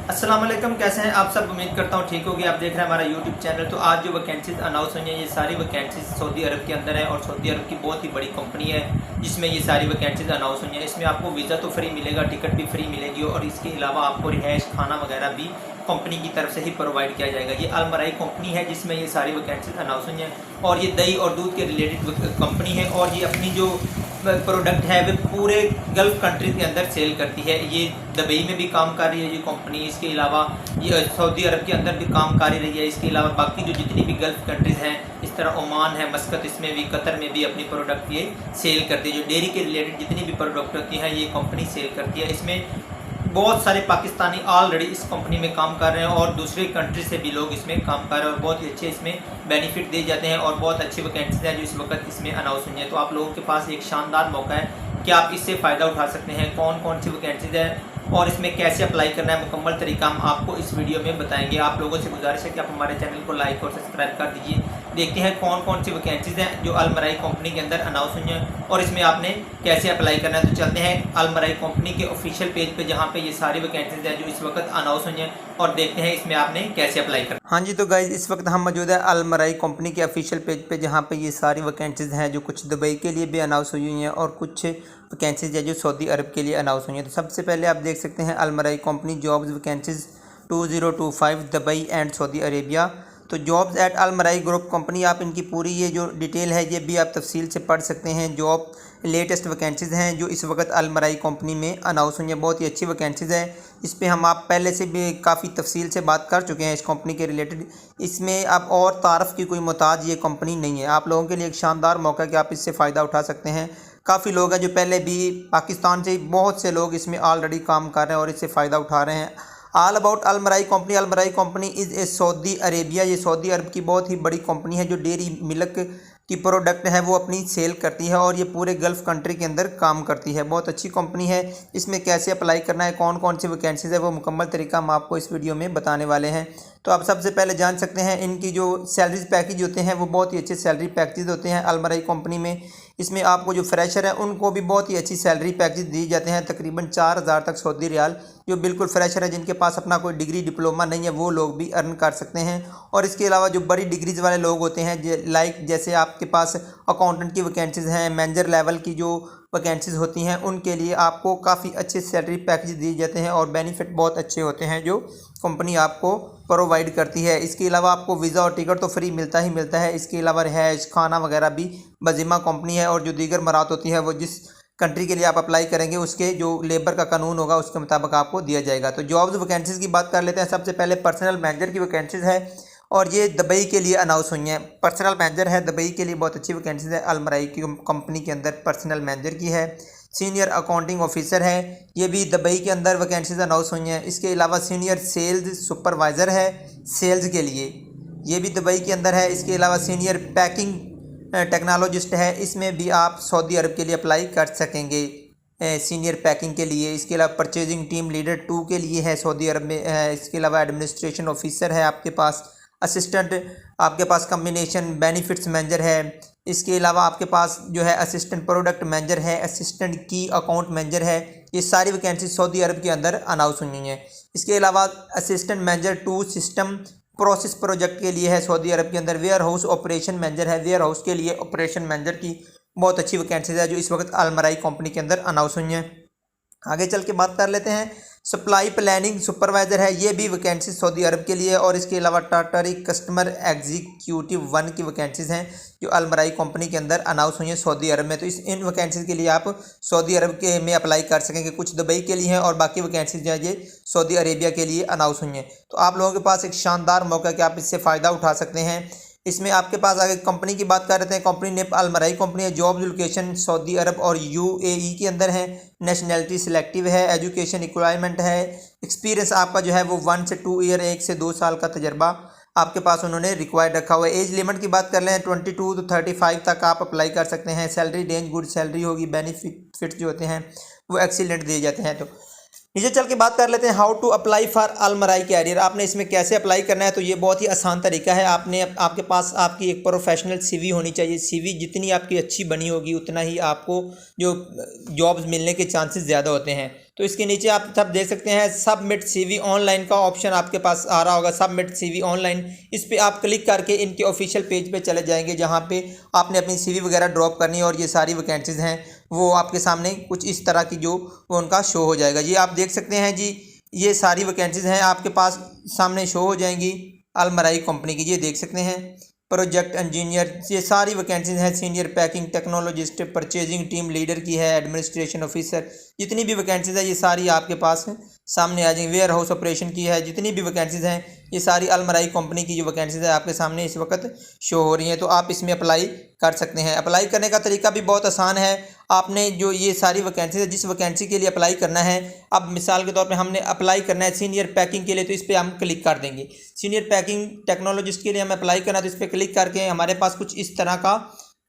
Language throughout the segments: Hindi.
अस्सलाम वालेकुम, कैसे हैं आप सब। उम्मीद करता हूँ ठीक होगी। आप देख रहे हैं हमारा यूट्यूब चैनल। तो आज जो वैकेंसीज अनाउंस हुई हैं ये सारी वैकेंसीज सऊदी अरब के अंदर है और सऊदी अरब की बहुत ही बड़ी कंपनी है जिसमें ये सारी वैकेंसीज अनाउंस हुई हैं। इसमें आपको वीज़ा तो फ्री मिलेगा, टिकट भी फ्री मिलेगी और इसके अलावा आपको रिहाइश खाना वगैरह भी कंपनी की तरफ से ही प्रोवाइड किया जाएगा। ये अलमराई कंपनी है जिसमें ये सारी वैकेंसीज अनाउंस हुई हैं और ये दही और दूध के रिलेटेड कंपनी है और ये अपनी जो प्रोडक्ट है वे पूरे गल्फ़ कंट्री के अंदर सेल करती है। ये दुबई में भी काम कर रही है ये कंपनी, इसके अलावा ये सऊदी अरब के अंदर भी काम कर रही है। इसके अलावा बाकी जो जितनी भी गल्फ़ कंट्रीज़ हैं, इस तरह ओमान है, मस्कत, इसमें भी, कतर में भी अपनी प्रोडक्ट ये सेल करती है। जो डेयरी के रिलेटेड जितनी भी प्रोडक्ट होती हैं ये कंपनी सेल करती है। इसमें बहुत सारे पाकिस्तानी ऑलरेडी इस कंपनी में काम कर रहे हैं और दूसरे कंट्री से भी लोग इसमें काम कर रहे हैं और बहुत ही अच्छे इसमें बेनिफिट दिए जाते हैं और बहुत अच्छी वैकेंसीज हैं जो इस वक्त इसमें अनाउंस हुई हैं। तो आप लोगों के पास एक शानदार मौका है कि आप इससे फ़ायदा उठा सकते हैं। कौन कौन सी वैकेंसीज है और इसमें कैसे अप्लाई करना है, मुकम्मल तरीका हम आपको इस वीडियो में बताएंगे। आप लोगों से गुजारिश है कि आप हमारे चैनल को लाइक और सब्सक्राइब कर दीजिए। देखते हैं कौन कौन सी वैकेंसीज हैं जो अलमराई कंपनी के अंदर अनाउंस हुई हैं और इसमें आपने कैसे अप्लाई करना है। तो चलते हैं अलमराई कंपनी के ऑफिशियल पेज पे जहाँ पे ये सारी वैकेंसीज हैं जो इस वक्त अनाउंस हुई हैं और देखते हैं इसमें आपने कैसे अप्लाई करना। हाँ जी, तो गाइज इस वक्त हम मौजूद है अलमराई कंपनी के ऑफिशियल पेज पे जहाँ पे ये सारी वैकेंसीज हैं जो कुछ दुबई के लिए भी अनाउंस हुई हैं और कुछ वैकेंसीज है जो सऊदी अरब के लिए अनाउंस हुई हैं। तो सबसे पहले आप देख सकते हैं Almarai company jobs vacancies 2025 Dubai and Saudi Arabia. तो jobs at Almarai group company, आप इनकी पूरी ये जो डिटेल है ये भी आप तफसील से पढ़ सकते हैं। जॉब लेटेस्ट वैकेंसीज़ हैं जो इस वक्त अलमराई कंपनी में अनाउंस हुई हैं, बहुत ही अच्छी वैकेंसीज़ है। इस पे हम आप पहले से भी काफ़ी तफसील से बात कर चुके हैं इस कंपनी के रिलेटेड। इसमें अब और तारफ़ की कोई मोहताज ये कंपनी नहीं है। आप लोगों के लिए एक शानदार मौका है कि आप इससे फ़ायदा उठा सकते हैं। काफ़ी लोग हैं जो पहले भी पाकिस्तान से बहुत से लोग इसमें ऑलरेडी काम कर रहे हैं और इससे फ़ायदा उठा रहे हैं। All about Almarai company. Almarai company is a Saudi Arabia, ये सऊदी अरब की बहुत ही बड़ी कंपनी है जो डेयरी मिल्क की प्रोडक्ट है वो अपनी सेल करती है और ये पूरे गल्फ़ कंट्री के अंदर काम करती है। बहुत अच्छी कंपनी है। इसमें कैसे अप्लाई करना है, कौन कौन सी वैकेंसीज़ है वो मुकम्मल तरीका हम आपको इस वीडियो में बताने वाले हैं। तो आप सबसे पहले जान सकते हैं इनकी जो सैलरीज पैकेज होते हैं वो बहुत ही अच्छे सैलरी पैकेज होते हैं अलमराई कंपनी में। इसमें आपको जो फ्रेशर है उनको भी बहुत ही अच्छी सैलरी पैकेज दी जाते हैं, तकरीबन 4000 तक सऊदी रियाल। जो बिल्कुल फ्रेशर है जिनके पास अपना कोई डिग्री डिप्लोमा नहीं है वो लोग भी अर्न कर सकते हैं। और इसके अलावा जो बड़ी डिग्रीज़ वाले लोग होते हैं लाइक जैसे आपके पास अकाउंटेंट की वैकेंसीज़ हैं, मैनेजर लेवल की जो वैकेंसीज़ होती हैं उनके लिए आपको काफ़ी अच्छे सैलरी पैकेज दिए जाते हैं और बेनिफिट बहुत अच्छे होते हैं जो कंपनी आपको प्रोवाइड करती है। इसके अलावा आपको वीज़ा और टिकट तो फ्री मिलता ही मिलता है। इसके अलावा रिहाइश खाना वगैरह भी बज़िम्मा कंपनी है और जो दीगर मराहत होती है वो जिस कंट्री के लिए आप अप्लाई करेंगे उसके जो लेबर का कानून होगा उसके मुताबिक आपको दिया जाएगा। तो जॉब्स वैकेंसीज़ की बात कर लेते हैं। सबसे पहले पर्सनल मैनेजर की वैकेंसीज़ है और ये दुबई के लिए अनाउंस हुई हैं। पर्सनल मैनेजर है दुबई के लिए, बहुत अच्छी वैकेंसीज़ है अलमराई की कंपनी के अंदर पर्सनल मैनेजर की है। सीनियर अकाउंटिंग ऑफिसर है, ये भी दुबई के अंदर वैकेंसीज़ अनाउंस हुई हैं। इसके अलावा सीनियर सेल्स सुपरवाइज़र है सेल्स के लिए, ये भी दुबई के अंदर है। इसके अलावा सीनियर पैकिंग टेक्नोलॉजिस्ट है, इसमें भी आप सऊदी अरब के लिए अप्लाई कर सकेंगे सीनियर पैकिंग के लिए। इसके अलावा परचेजिंग टीम लीडर 2 के लिए है सऊदी अरब में है। इसके अलावा एडमिनिस्ट्रेशन ऑफिसर है आपके पास, असिस्टेंट आपके पास कम्बिनेशन बेनिफिट्स मैनेजर है। इसके अलावा आपके पास जो है असिस्टेंट प्रोडक्ट मैनेजर है, असिस्टेंट की अकाउंट मैनेजर है। ये सारी वैकेंसी सऊदी अरब के अंदर अनाउंस हुई हैं। इसके अलावा assistant manager 2 system process project के लिए है सऊदी अरब के अंदर। वेयर हाउस ऑपरेशन मैनेजर है, वेयर हाउस के लिए ऑपरेशन मैनेजर की बहुत अच्छी वैकेंसीज है जो इस वक्त अलमराई कंपनी के अंदर अनाउंस हुई हैं। आगे चल के बात कर लेते हैं। सप्लाई प्लानिंग सुपरवाइज़र है, ये भी वैकेंसी सऊदी अरब के लिए। और इसके अलावा टाटरी कस्टमर एग्जीक्यूटिव 1 की वैकेंसीज़ हैं जो अलमराई कंपनी के अंदर अनाउंस हुई हैं सऊदी अरब में। तो इन वैकेंसीज़ के लिए आप सऊदी अरब के में अप्लाई कर सकेंगे। कुछ दुबई के लिए हैं और बाकी वैकेंसीज जो है ये सऊदी अरेबिया के लिए अनाउंस हुई हैं। तो आप लोगों के पास एक शानदार मौका है कि आप इससे फ़ायदा उठा सकते हैं। इसमें आपके पास आगे कंपनी की बात कर रहे हैं। कंपनी ने अलमराई कंपनी है, जॉब लोकेशन सऊदी अरब और यूएई के अंदर है। नेशनैलिटी सिलेक्टिव है, एजुकेशन रिक्वायरमेंट है। एक्सपीरियंस आपका जो है वो 1 से 2 ईयर, 1 से 2 साल का तजर्बा आपके पास उन्होंने रिक्वायर्ड रखा हुआ है। एज लिमिट की बात कर लें 22 to 35 तक आप अप्लाई कर सकते हैं। सैलरी रेंज गुड सैलरी होगी, बेनिफिट जो होते हैं वो एक्सीलेंट दिए जाते हैं। तो नीचे चल के बात कर लेते हैं how to apply for Almarai career. आपने इसमें कैसे अप्लाई करना है, तो ये बहुत ही आसान तरीका है। आपके पास आपकी एक प्रोफेशनल सीवी होनी चाहिए। सीवी जितनी आपकी अच्छी बनी होगी उतना ही आपको जो जॉब्स मिलने के चांसेस ज़्यादा होते हैं। तो इसके नीचे आप सब देख सकते हैं सबमिट सीवी ऑनलाइन का ऑप्शन आपके पास आ रहा होगा, सबमिट सीवी ऑनलाइन। इस पर आप क्लिक करके इनके ऑफिशियल पेज पे चले जाएंगे, जहाँ पे आपने अपनी सीवी वगैरह ड्रॉप करनी है और ये सारी वैकेंसीज़ हैं वो आपके सामने कुछ इस तरह की जो वो उनका शो हो जाएगा। जी आप देख सकते हैं जी, ये सारी वैकेंसीज़ हैं आपके पास सामने शो हो जाएंगी अलमराई कंपनी की। ये देख सकते हैं प्रोजेक्ट इंजीनियर, ये सारी वैकेंसीज हैं। Senior packing technologist, purchasing team leader की है, एडमिनिस्ट्रेशन ऑफिसर, जितनी भी वैकेंसीज है ये सारी आपके पास सामने आ जाएंगी। वेयर हाउस ऑपरेशन की है, जितनी भी वैकेंसीज हैं ये सारी अलमराई कंपनी की जो वैकेंसीज है आपके सामने इस वक्त शो हो रही हैं। तो आप इसमें अप्लाई कर सकते हैं। अप्लाई करने का तरीका भी बहुत आसान है। आपने जो ये सारी वैकेंसीज है, जिस वैकेंसी के लिए अप्लाई करना है, अब मिसाल के तौर पे हमने अप्लाई करना है सीनियर पैकिंग के लिए, तो इस पर हम क्लिक कर देंगे। सीनियर पैकिंग टेक्नोलॉजिस्ट के लिए हमें अप्लाई करना है, तो इस पर क्लिक करके हमारे पास कुछ इस तरह का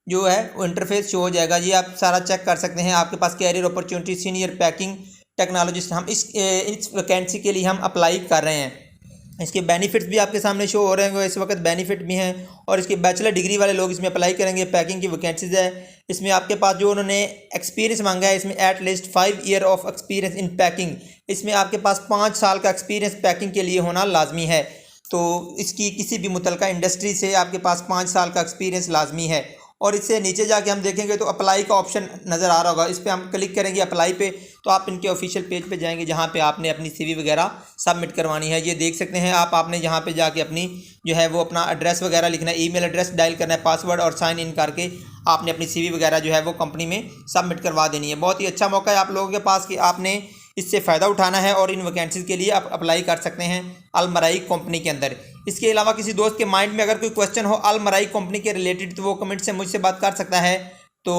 जो है वो इंटरफेस शो हो जाएगा। ये आप सारा चेक कर सकते हैं। आपके पास career opportunity senior packing technologist, हम इस वैकेंसी के लिए हम अप्लाई कर रहे हैं। इसके बेनिफिट्स भी आपके सामने शो हो रहे हैं, इस वक्त बेनिफिट भी हैं। और इसके बैचलर डिग्री वाले लोग इसमें अप्लाई करेंगे। पैकिंग की वैकेंसीज है, इसमें आपके पास जो उन्होंने एक्सपीरियंस मांगा है, इसमें at least 5 year of experience in packing, इसमें आपके पास 5 साल का एक्सपीरियंस पैकिंग के लिए होना लाजमी है। तो इसकी किसी भी मुतलका इंडस्ट्री से आपके पास 5 साल का एक्सपीरियंस लाजमी है। और इससे नीचे जाके हम देखेंगे तो अप्लाई का ऑप्शन नज़र आ रहा होगा, इस पर हम क्लिक करेंगे अप्लाई पे, तो आप इनके ऑफिशियल पेज पे जाएंगे जहाँ पे आपने अपनी सीवी वगैरह सबमिट करवानी है। ये देख सकते हैं आप, आपने जहाँ पे जाके अपनी जो है वो अपना एड्रेस वगैरह लिखना है, ईमेल एड्रेस डायल करना है, पासवर्ड और साइन इन करके आपने अपनी सीवी वगैरह जो है वो कंपनी में सबमिट करवा देनी है। बहुत ही अच्छा मौका है आप लोगों के पास कि आपने इससे फ़ायदा उठाना है और इन वैकेंसीज़ के लिए आप अप्लाई कर सकते हैं अलमराई कंपनी के अंदर। इसके अलावा किसी दोस्त के माइंड में अगर कोई क्वेश्चन हो अलमराई कंपनी के रिलेटेड, तो वो कमेंट से मुझसे बात कर सकता है। तो